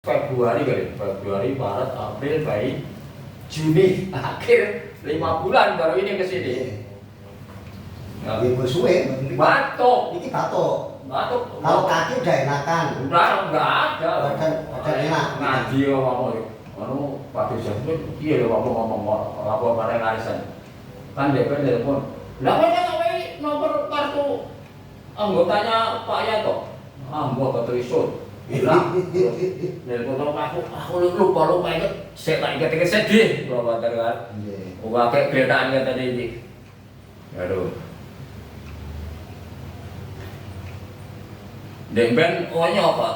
Februari kali, Februari, Maret, April, Mei, Juni, akhir 5 bulan baru ini ke sini. Ya suwe, batuk. Ini batuk. Batuk. Kalau kaki udah enakan. Udah enggak ada. Badan enak. Ngaji ngomong. Anu Pak Jasmin, iya lho ngomong apa bareng arisan. Kan dia kan telepon. Lah kok sampai nomor kartu anggotanya Pak Yato. Mbok keterisut. Hilang. Telepon aku lupa inget. Saya tak ingat sedih kalau bater kan. Wah kayak keretaan kan tadi ini. Aduh. Demben ohnya apa?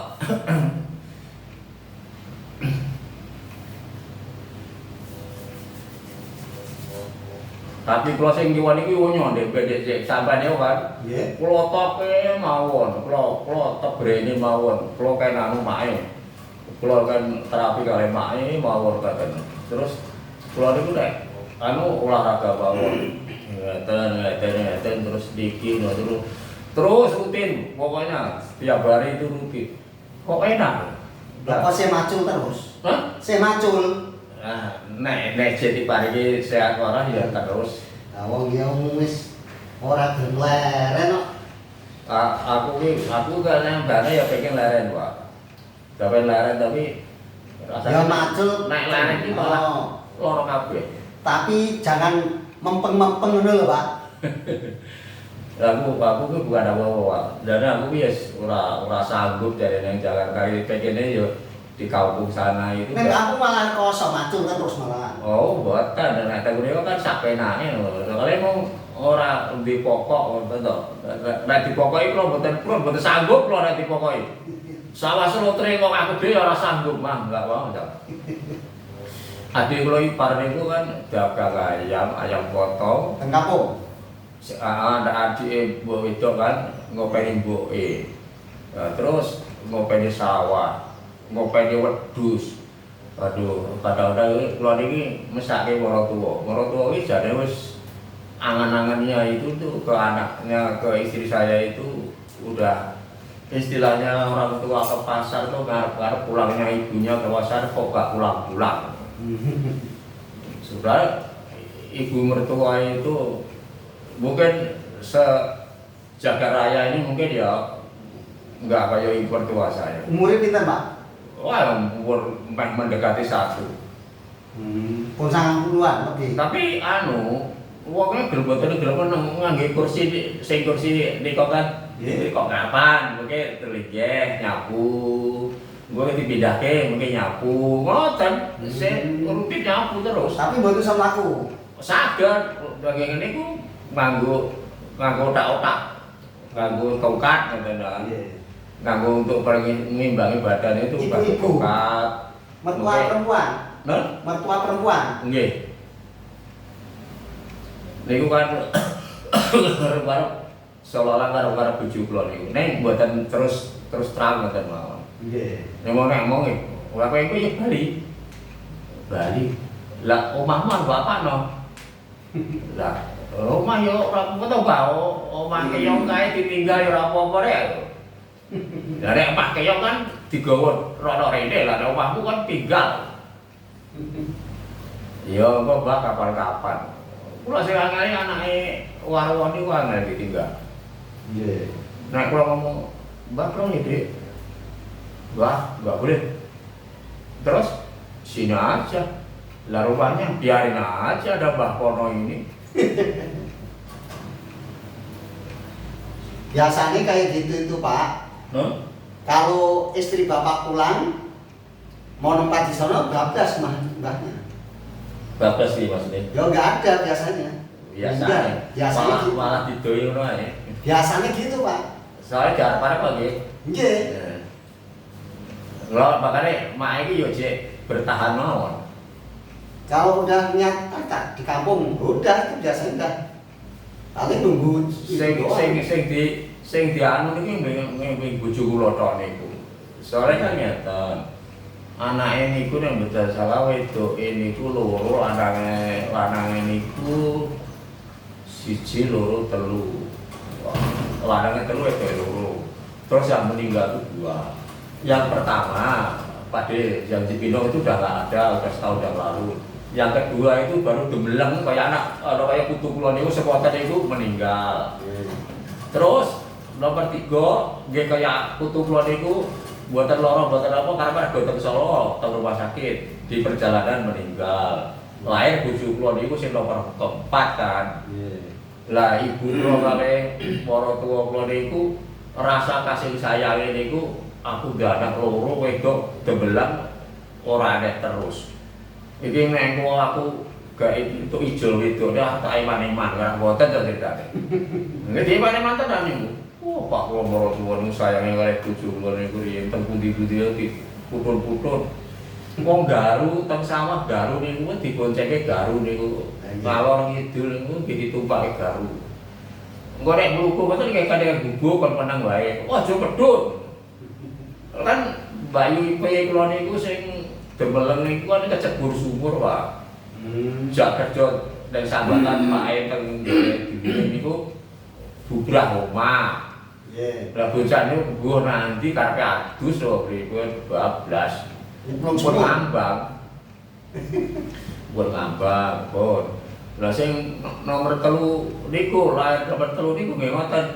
Tapi kalau sing kiwan iki ohnya demben sampai dia kan. Nggih. Kulo toke mawon, kulo tebrene mawon, kulo kan anu mae. Kulo kan terapi kali mae mawon katen. Terus kulo niku nek anu olahraga mawon. Ngeten terus diki terus rutin pokoknya setiap hari itu rutin. Kok enak? Bapak saya macul terus. Hah? Saya macul. Nah, nek jadi parigi sehat ora ya terus. Nah, wong dia wis ora gelem leren kok. Aku kan yang ya pengen leren, Pak. Tapi leren tapi Ya macul. Naik leren iki malah loro kabeh. Tapi jangan mempeng-mempeng ngono lho, Pak. Aku ku bukan apa-apa. Dan aku wis ora sanggup dari nang Jakarta iki pengennya yo di kampung sana itu. Nek aku malah kosong macul terus malah. Oh, boten nek tegune kan sapenane lho. Kalau mau ora di pokok ngoten to. Nek dipokoki kula mboten sanggup kula nek dipokoki. Sawah selotre kok aku dhewe ora sanggup mah, enggak mau ta. Adik kula ipar niku kan dagang ayam potong Teng kampung. Ada adik mbok wedok kan ngopeni mboke. Nah, terus ngopeni sawah, ngopeni wedhus. Aduh, kadang-kadang kula niki mesake para tuwa. Para tuwa iki jane wis angan-angannya itu tuh ke anaknya, ke istri saya itu udah istilahnya orang tua ke pasar tuh ngarep-ngarep pulangnya ibunya ke pasar kok gak pulang-pulang. Sudah ibu mertua itu mungkin sejagat raya ini mungkin ya nggak kayak ibu mertua saya. Umurnya pinten, Pak? Wah, umur mendekati 1. Pun 90-an lebih. Tapi anu, wongnya gelem ngangge kursi niko kan. Ini kok kapan? Mungkin terligih nyapu. Gue dipindahke mungkin nyapu. Ngoten, saya rutin nyapu terus. Tapi mboten sama aku. Saged bagian ini ku nganggo otak-otak, nganggo tongkat ngoten ta. Nganggo untuk mengimbangi badan itu nganggo tongkat. Mertua perempuan. Nah, Mertua perempuan. nggih. Niku kan karo seolah-olah karo bojo kula niku. Ning mboten terus terang ngoten mawon. Nggih. Nek ngomong ora kowe iku ya Bali. Lah omahmu bapakno. Lah omah yo ora apa-apa to, Pak. Omah keong kae ditinggal yo ora apa-apa rek. Lah nek omah keong kan digawa rono rene, lah omahmu kan tinggal. Yo kok Mbak kapan-kapan. Kula sing angane anake warwani ku angel ditinggal. Nggih. Nek kula ngomong, "Mbak kula ngide." Wah, nggak boleh. Terus sini aja. Lah rumahnya biarin aja ada Mbah Pono ini. Biasanya kayak gitu itu, Pak. Kalau istri Bapak pulang mau nempat di sana bablas mbahnya. Bablas sih maksudnya. Ya enggak ada biasanya. Biasanya. Biasanya gitu. Malah didoi ngono ae. Biasanya gitu, Pak. Soalnya jarang parah kok nggih. Nggih. Lho makane mak iki yo jek bertahan mawon. Kalau udah niat akad di kampung, udah itu biasanya udah. Paling nunggu Sing di anu niki ming bojo kula tok niku. Soale kan ngeten. Anake niku nek mboten salah wedoke niku loro, lanange niku 1, 2, 3. Lanange 3 wedoke 2. Terus yang meninggal itu 2. Yang pertama Pade yang Cibinong itu udah nggak ada, udah setahun yang lalu. Yang kedua itu baru Demeleng kayak anak kayak putu kula niku sekuatan itu meninggal. Terus nomor 3 nggih kayak putu kula niku buatan loro buatan apa karena dokter Solo ke rumah sakit di perjalanan meninggal. Lahir bojo kula niku sing nomor 4 kan. Lah ibu kula kali para tuwa kula niku rasa kasih sayange niku aku gak anak loro wedok Demeleng ora ada terus. Iki nek aku gak itu ijol wedok dah tak iman-iman kan boten to ceritane. Nek iman-iman tenan niku. Oh, Pak kula mara tuwa niku sayange kali bojo kula niku yen teng pundi-pundi putul-putul. Wong garu teng sawah garu niku diboncenge garu niku. Ngalor ngidul niku ditumpake garu. Engko nek mluku ngoten kaya kadang gubuk kon menang wae. Aja pedhut. Kan Bayu Ipe kula niku sing Demeleng niku kan kecebur sumur, Pak. Jak kerja ning sambatan Pak E teng dhewe niku bubrah omah. Lah bocah niku mbuh nanti karepe adus lho pripun bablas. Pun ngambang. Pun ngambang, pun. Lah sing nomor 3 niku lahir nomor 3 niku nggih ngoten.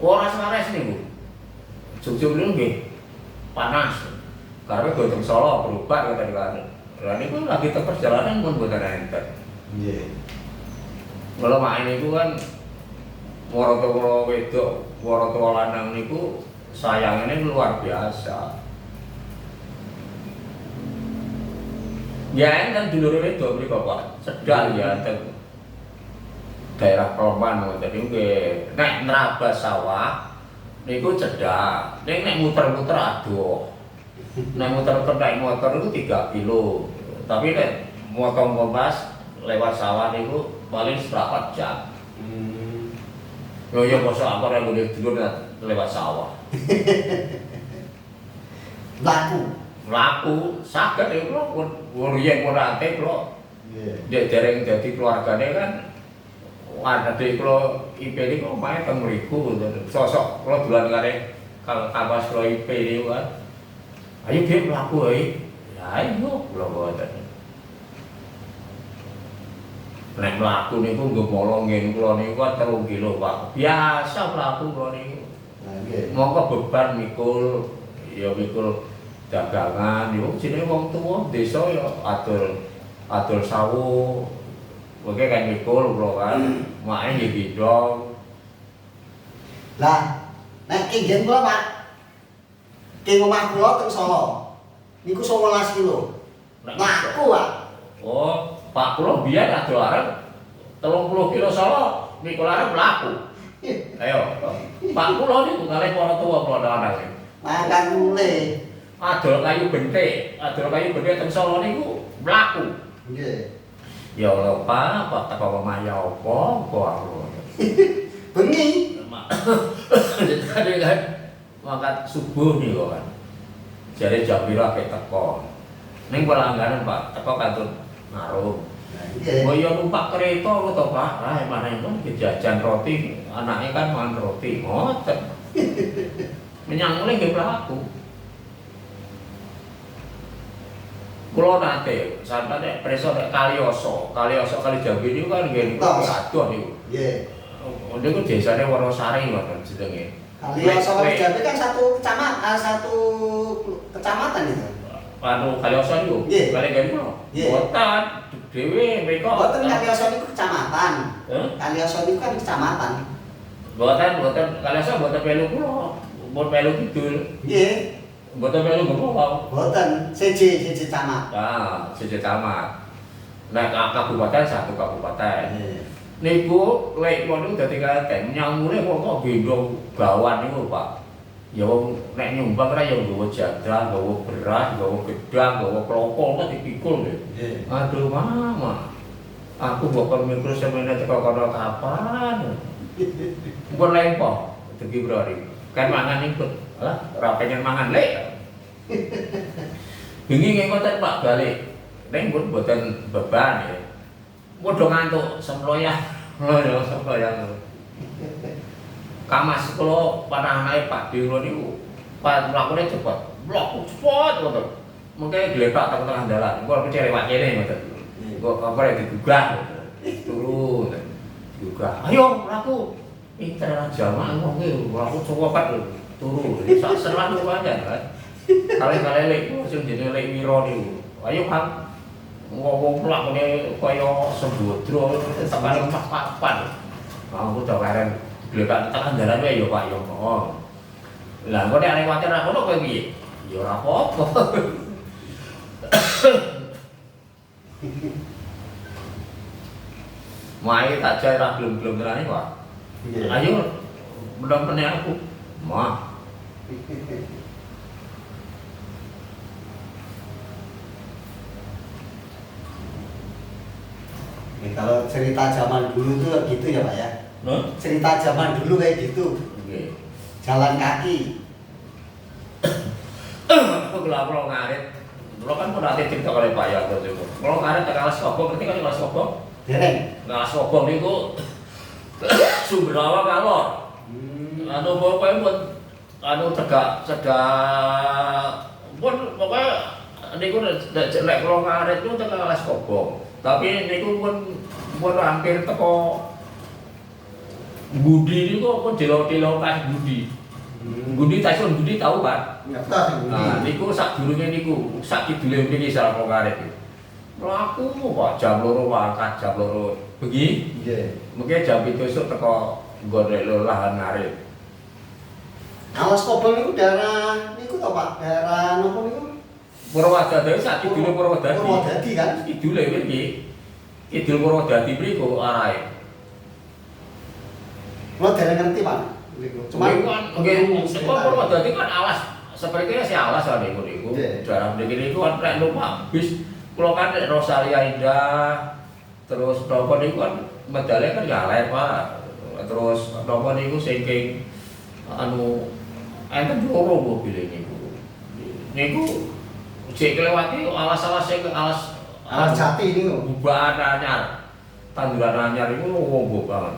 Ora sares niku. Jujur niku nggih panas. Karena gotong Solo berubah kata kan. Lah niku lagi teng perjalanan pun mboten enten. Nggih. Kalau main itu kan wara wedok, wara lanang niku sayangane luar biasa. Ya enten dulur wedok mriku Pak. Sedal ya teng daerah Peloman ngoten niku nggih. Nek nerabas sawah niku cedak. Nek muter-muter adoh. Nek muter-muter naik motor itu 3 kilo. Tapi nek motong kompas lewat sawah niku paling 4 jam. Yo yo mosok aku ora boleh dulur lewat sawah. Laku saged ya kula riyen ora ate kula. Nggih. Dereng dadi keluargane kan adik kula Ipe niku omahe teng mriku. Sosok kula dolan kare kapas kula Ipe niku kan. Ayo Dik mlaku ae. Ya ayo kula boten. Nek mlaku niku nggo molo ngen kula niku 3 kilo, Pak. Biasa mlaku kula niku. Lah nggih. Mongko beban mikul ya mikul dagangan yo jenenge wong tuwa desa ya atur sawu. Oke kan mikul kula kan. Make nggih gendong. Lah nek kenggen kula, Pak. Ke omah kula teng Solo. Niku 11 kilo. Laku, Pak. Oh, Pak kula biyen ado arep 30 kilo Solo, niku arep laku. Ayo, Pak kula niku kalih para tuwa kula anak. Makan mule. Adol kayu bentik teng Solo niku laku. Nggih. Ya Allah, Pak teko omah ya apa aku. Bengi. Jadi kan mangkat subuh nih kok kan. Jare jam pira ke teko. Ning pelanggaran Pak, teko kantor Narum. Oh iya numpak kereta to Pak. Ah mana itu jajan roti, anaknya kan mangan roti. Ngoten. Menyang mulai nggih pelaku. Kulo nate sampeyan preso nek Kalioso kali Jambi niku kan nggih niku adoh niku. Nggih. Niku desane Wonosari ngoten jenenge. Kalioso kali Jambi kan satu kecamatan itu. Anu Kalioso niku. Kali Jambi kok. Boten dhewe mriko. Boten Kalioso niku kecamatan. Kalioso niku kan kecamatan. Boten Kalioso boten melu kula. Mun melu kidul. Nggih. Boten melu kula. Boten siji camat. Ah, siji camat. Nek kabupaten satu kabupaten. Niku lek ngono dadi katen nyamune kok gendong gawan niku Pak. Ya wong nek nyumbang ora ya nggawa jadang, nggawa beras, nggawa gedang, nggawa kloko kok dipikul nggih. Aduh Mama. Aku bakal mikir semene teko kono kapan. Mbon lempo dadi brori. Kan mangan ikut. Alah ora pengen mangan lek. Bengi nggih ngoten Pak balik. Ning mboten beban ya. Padha ngantuk semloyah. Lho semloyah. Kamas kula panah anake Pak Dewa niku. Pak mlakune cepet. Blok cepet ngoten. mungkin gelepak tengah dalan. Engko aku lewat kene ngoten. Engko apa rek digugah. Turu. Digugah. Ayo mlaku. Pinter jamaah wong iki, aku copet lho. Turu. Sak seran lumayan kan. Kali-kali lek sing jenenge lek wiro niku. Ayo Kang. Ngomong mlakune kaya sembodro tekan papan. Aku udah keren gelepak tengah dalan wae ya Pak ya. Oh. Lah engko nek arek water ra ngono kowe piye? Ya ora apa-apa. Mai tak jare ra belum terane Pak. Ayo menang-menang aku. Mah. Kalau cerita zaman dulu tuh gitu ya Pak ya? Cerita zaman dulu kayak gitu. Jalan kaki. Kalau ngarit, lo kan pernah cerita kalau Pak Yanto juga. Kalau ngarit tak kalah sokong, berarti kan kalah sokong. Dereng. Kalah sokong itu sumber awal kalor. Anu pokoknya pun anu tegak pun pokoknya niku nek kalau ngarit itu tak kalah sokong. Tapi niku pun hampir teko Budi niku pun delo-delo kas Budi. Budi Tyson Budi tahu kan? Enggak tahu. Nah, niku sak durunge niku, sak kidule mriki salah kok ngarit iki. Mlaku kok jam 2 wakat jam 2. Bengi? Nggih. Mungkin jam 7 esuk teko golek lahan ngarit. Alas Kobong niku daerah niku to Pak, daerah nopo niku? Purwodadi sak kidule Purwodadi. Purwodadi kan? Kidule mriki. Kidul Purwodadi mriku arahe. Lo dereng ngerti Pak. Niku. Cuma kan nggih Purwodadi kan alas. Sepertinya si alas kan niku. Daerah mriki niku kan rek numpak bis. Kulo kan Rosalia Indah. Terus napa niku kan medale kan galer Pak. Terus napa niku saking anu enten loro mobil niku. Niku cek kelewati alas-alas sing alas Jati niku. Bubar anyar. Tanduran anyar iku wong banget.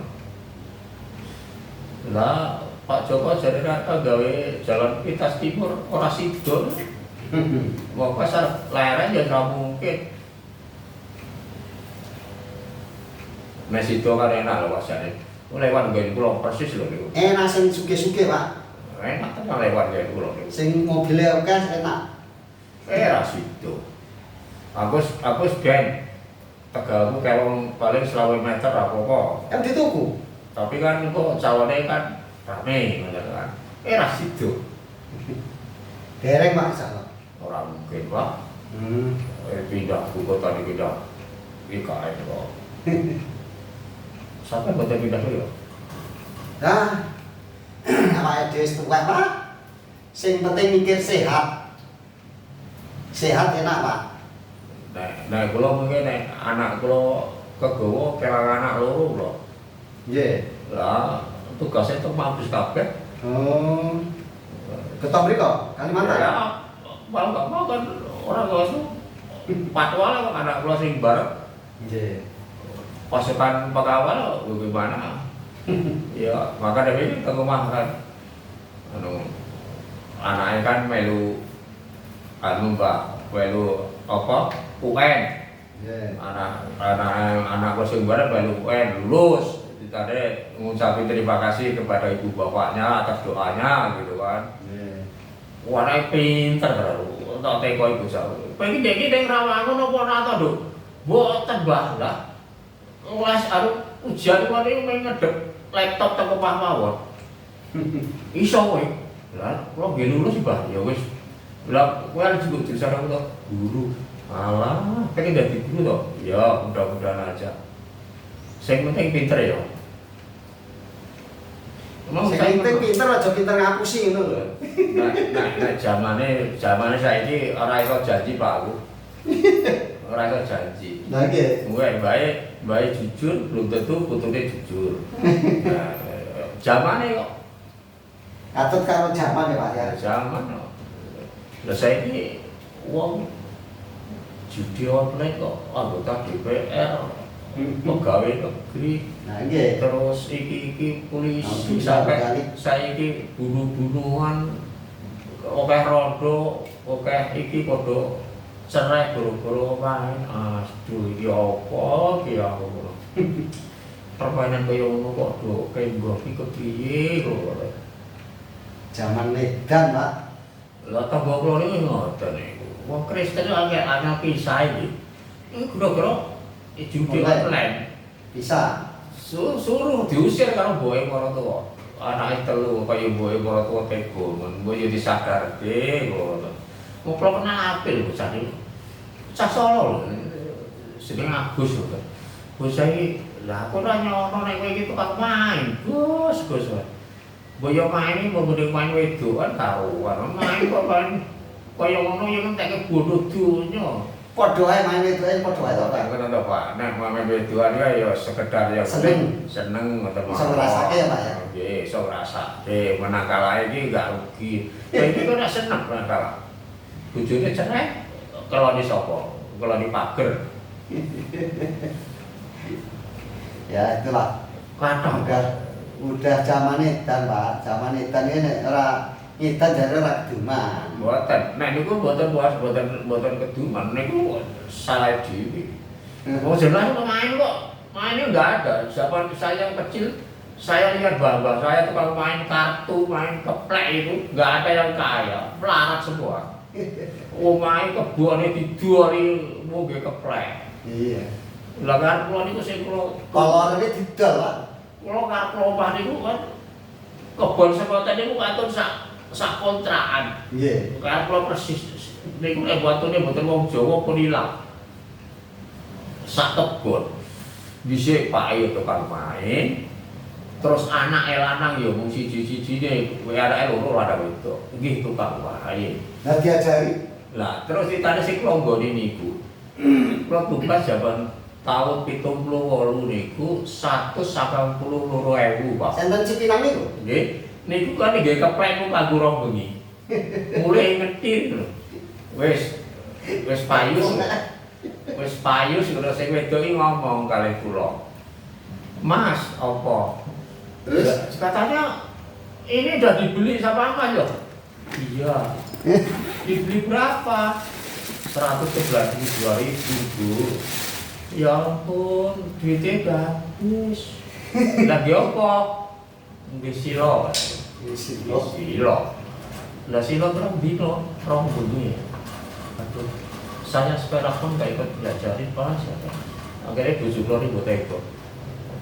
Lah Pak Joko jare kata gawe jalan pintas timur ora sido. Mau pasar lereng ya ora mungkin. Mes itu kan enak lho pasare. Lewat nggen kula persis lho niku. Enak sing suge-suge Pak. Enak tenan lewat nggen kula niku. Sing mobilnya akeh enak. Ora sido. Aku gen. Tegalku kelong paling 20 meter apa-apa. Kan dituku. Tapi kan kok cawane kan rame ngono kan. Ora sido. Dereng Pak salah. Ora mungkin, Pak. Pindah ke kota ini pindah IKN kok. Sampai kota pindah dulu ya? Nah, awake dhewe tuwek Pak. Sing penting mikir sehat. Sehat enak Pak. Nah, kula mungkin nek anak kula kegawa kelangan anak loro kula. Nggih. Lah, tugasnya itu mampus kabeh. Oh. Ketemu mriko Kalimantan. Ya, mau enggak mau kan orang tua itu patwal kok anak kula sing bareng. Nggih. Pasukan pegawai bagaimana? Ya, maka dari itu ke rumah kan. Anu anaknya kan melu anu Mbak, melu apa? UN. Nggih. Anak sing bareng melu UN lulus. Tadi mengucapkan terima kasih kepada ibu bapaknya atas doanya gitu kan. Nggih. Warnanya pinter terlalu. Tak teko ibu saya. Pengen dek ning Rawangun apa ora ta, Nduk? Mboten Mbah lah. Wes aru ujian kene ngedep laptop teko Pak mawon. Iso kowe. Lah, kula nggih lulus Mbah. Ya wis. Lah, kowe arep juga jurusan apa to? Guru. Alah, pengen dadi guru to? Ya, mudah-mudahan aja. Sing penting pinter ya. Sing penting pinter aja pinter ngapusi ngono lho. Nah, zamane saiki ora iso janji Pak aku. Ora iso janji. Lah nggih. Bae jujur, belum tentu putune jujur. Nah, zamane kok Atut karo jaman ya Pak ya. zaman kok. Lah saiki wong judi online kok anggota DPR, pegawai negeri, Nah nggih. terus iki polisi sampai saiki bunuh-bunuhan akeh rondo, akeh iki padha cerai guru-guru main. Aduh iki apa ki ya Allah. Permainan kaya ngono kok do kenggo iki kepiye kok. Zaman edan, Pak. Lah tangga kula niku ngoten niku. Wong Kristen akeh ana pisah iki. Iki kira-kira judi online. Bisa. Suruh diusir karo mboke para tuwa. Anake telu kaya mboke para tuwa tega, mbok yo disadarke ngono. Wong kula kenal apil bocah niku. Bocah Solo lho. Jeneng Agus lho. Bocah iki lah aku ora nyono nek kowe iki tukang main. Gus. Boyo main iki mbok main wedokan karuan. Main kok kan kaya ngono ya entek bodoh donya. Padha ae main wedoke padha ae to, Pak. Ngono to, Pak. Nek main wedokan ya sekedar ya seneng ngoten mawon. Iso ngrasake ya, Pak ya. Nggih, iso ngrasake. Menang kalah iki gak rugi. Lah iki kok nek seneng menang kalah. Bojone cerai keloni sapa? Keloni pager. Ya itulah. Kathah. Udah zaman edan, Pak. Zaman edan ini nek ora edan jare ora keduman. Mboten. Nek niku mboten puas, mboten keduman. Niku salah dhewe. Oh jelas main kok. Mainnya enggak ada. Zaman saya yang kecil, saya lihat bapak saya tuh kalau main kartu, main keplek itu enggak ada yang kaya, melarat semua. Oh main kebun dijuali moge keplek. Iya. Lah kan kula niku sing kula Kolorane didol, Pak. kula karep omah niku kan kebon sekoten niku katun sak kontrakan. Nggih. Karep kula persis niku batune mboten wong Jawa pun ilang. Sak kebon. Dhisik Pak Ayu tukang main. Terus anak lanang ya mung siji-sijine, kowe anake loro lanang wedok. Nggih tukang main. Lah diajari. Lah terus ditane sing kula nggone niku. Kula tugas jaman tahun 78 niku 192.000, Pak. Enten Cipinang niku. Nggih. Niku kan nggih keplek kanggo rong bengi. Mulai ngetir lho. Wis payus. Wis payus terus sing wedok iki ngomong kalih kula. Mas, apa? Terus Katanya ini udah dibeli sama Mas loh. Iya. Dibeli berapa? 111.200, Bu. Ya ampun, duitnya udah habis. Lagi apa? Nggih silo. Silo. Lah silo terang dino, rong bengi. Aduh. Saya sepeda pun gak ikut diajarin Pak siapa. Akhirnya bojo kula niku tega.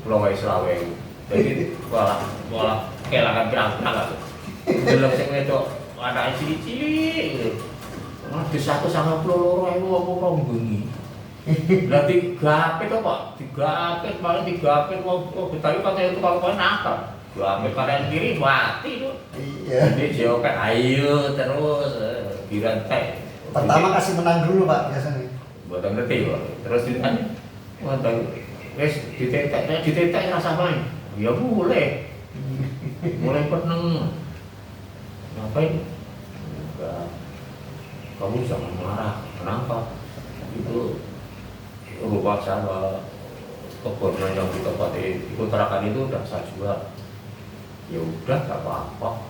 Kula wae selawe. Jadi malah kelangan pirang-pirang aku. Delok sing wedok anake cilik-cilik. Wah, di 192.000 apa rong bengi. Lah digapit kok, digapit malah digapit wong Betawi katanya tukang kowe nakal. Gapit kanan kiri mati tuh. iya. Jadi jawab ayo terus dirantai. Pertama kasih menang dulu, Pak, biasanya. Mboten ngerti kok. Terus ditanya, wonten wis ditetek rasa main. Ya boleh. Mulai peneng. Ngapain? Enggak. Kamu jangan marah. Kenapa? Itu rumah sama kebun yang di tempat di kontrakan itu udah saya jual. Ya udah, gak apa-apa.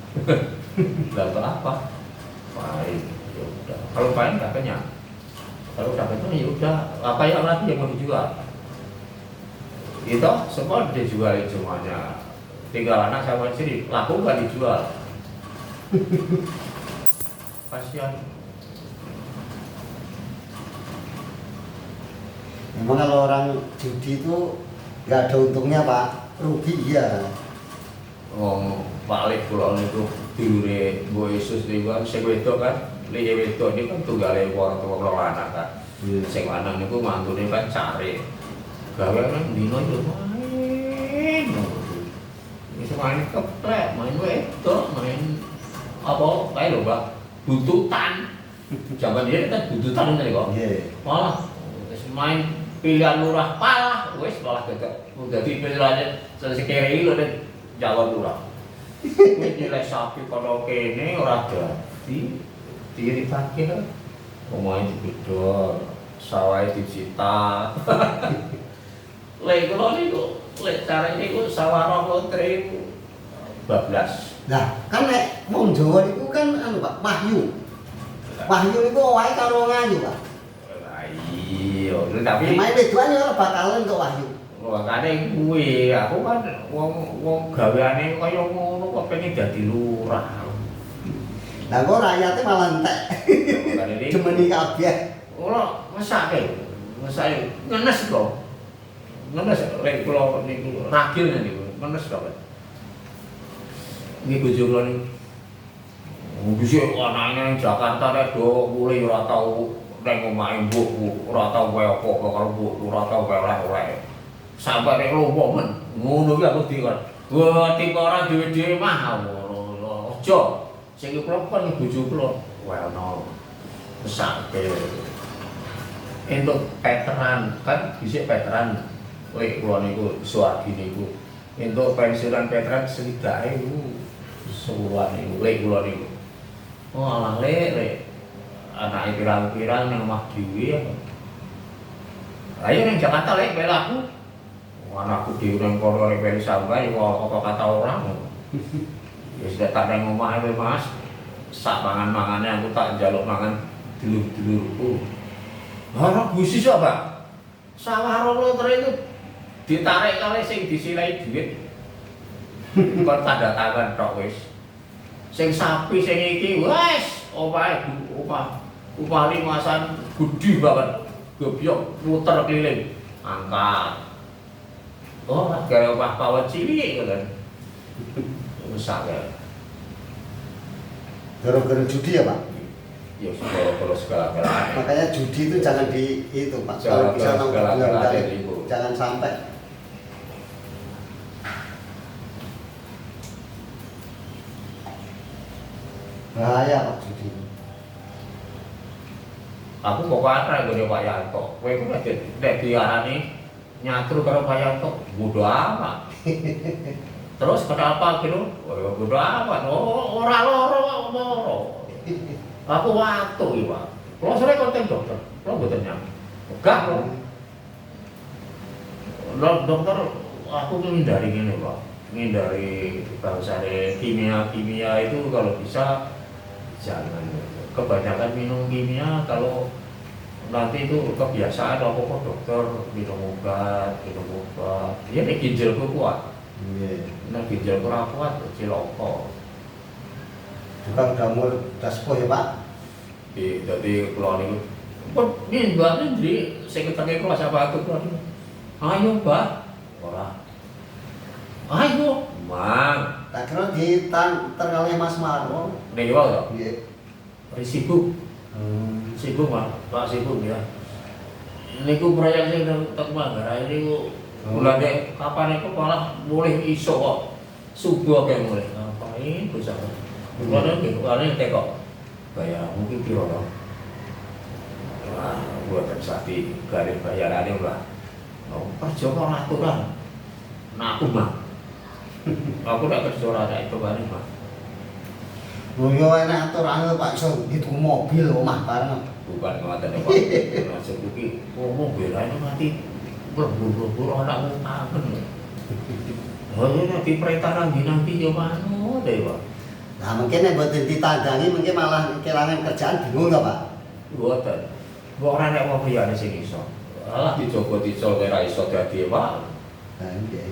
Gak apa-apa. Main. Ya udah. Kalau main gak kenyang. Kalau udah kenyang ya udah. Apa yang lagi yang mau dijual? Itu semua dijualin semuanya. Tinggal anak sama istri, laku nggak dijual. Kasihan. Memang kalau orang judi itu nggak ada untungnya, Pak, rugi iya. Wong balik pulau itu dulure Mbok Yesus niku kan sing wedok kan, liye wedok niku kan tunggale wong tuwa kula anak kan. Sing lanang niku mantune kan cari. Gawe nang dino yo main. Iso main keplek, main wedok, main apa kae lho, Pak. Buntutan. Zaman dia kan buntutan ngene kok. Nggih. Malah wis main pilihan lurah palah, wis malah gak. Dadi pilihannya selesai kiri lho nek jalan lurah. Wis nilai sapi kono kene ora dadi diri pakir. Omahe dibedol, sawahe disita. Lek kula niku, lek cara niku sawah 20 bablas. Lah, kan nek wong Jawa niku kan anu Pak, wahyu. Wahyu niku owahe karo ngayu, Pak. Lah iya, tapi Main wedoan ya ora bakalan kok wahyu. makane kuwi aku kan wong gaweane kaya ngono kok pengen dadi lurah. Lah kok rakyate malah entek. Makane iki Demeni kabeh. ora mesake. Mesake ngenes kok. Ngenes lek kula niku ragil niku, ngenes kok. Nggih bojo kula niku. Dhisik anake nang Jakarta rek do mulih ora tau nang omahe mbokku, ora tau wae apa-apa karo mbokku, ora tau wae oleh-oleh. Sampai nek lumpuh men, ngono ki aku dikon. Wah, tipe orang dhewe-dhewe mah ngono. Aja. Sing kula kon bojo kula, wae ono mesake. Entuk veteran, kan dhisik veteran. Lek kula niku suwargi niku. Entuk pensiunan veteran 30.000 sebulan niku lek kula niku. Oh, alah lek anake pirang-pirang nang omah dhewe. Ayo nang Jakarta lek belaku. Anakku dhewe nang kono lek beli sampai apa kata orang. Ya sudah tak nang omah ae Mas. Sak mangan-mangane aku tak njaluk mangan dulur-dulurku. Ora gusi sapa? Sawah rono itu ditarik kali sing disilai duit. Kon tanda tangan tok wis. Sing sapi sing iki wis omahe upah limasan gede banget. Gobyok muter keliling. Angkat. Oh, gara opah pawon cilik ngoten. Rusak ya. Gara-gara judi ya, Pak? Ya segala segala. Makanya judi itu jangan di itu, Pak. Kalau Segala bisa nongkrong segala itu. jangan sampai. Bahaya Pak judi. Aku kok kata gede Pak Yanto. Kowe ku nek diarani nyatru karo Pak Yanto, bodo amat. Terus kenapa gitu? Oh, bodo amat. Oh, ora loro. Aku waktu iki, Pak. Kalau sore konten dokter, kalau mboten nyang. Enggak kok. Dokter aku menghindari gini, Pak. Menghindari bangsane kimia itu kalau bisa jangan kebanyakan minum kimia. Kalau nanti itu kebiasaan apa kok dokter minum obat. Ya nek ginjalku kuat. Nggih. Nek ginjalku ora kuat cilaka. Bukan udah sepuh ya, Pak? Jadi kula niku pun nih mbak Indri sekretari kula siapa aku kula niku. Ayo, Mbak. Ora. Ayo, Mang. Tak kira terkali Mas Marmo. Niki wae to. Nggih. Sibuk. Sibuk, Pak sibuk ya. Niku proyek sing tek Manggarai niku bulan kapan iku malah mulih iso kok. Subuh kayak mulih. Ngapain bisa. Kulo nggih kene teko. Bayar mungkin piro to. Wah, buat sakti garis bayarane lah. Oh, kerja kok aturan. Nah, aku mah. Aku nek kerja ora itu bareng mah. Yo enak aturan Pak iso itu mobil omah bareng. Bukan ngoten Pak. Maksud iki mobil ae mati berburu-buru anak wong kangen. Oh, nek diperintah nanti yo manut e, Pak. Nah mungkin yang buat ditandangi mungkin malah kehilangan kerjaan bingung nggak Pak? Mboten. Kok ora nek wong liyane sing iso. Alah dicoba ora iso dadi Pak. Nah nggih.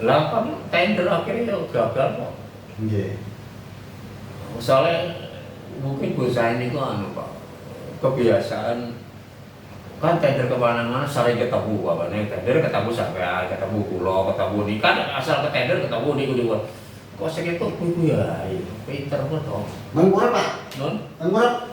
Lah kan tender akhirnya yo gagal kok. Nggih. Misalnya mungkin bosnya ini kok anu Pak. Kebiasaan kan tender kemana-mana sering ketemu apa nih tender ketemu sampai ketemu pulau ketemu ini kan asal ke tender ketemu ini gue kok segitu kudu ya pinter kok toh Mengkurep Pak? non Mengkurep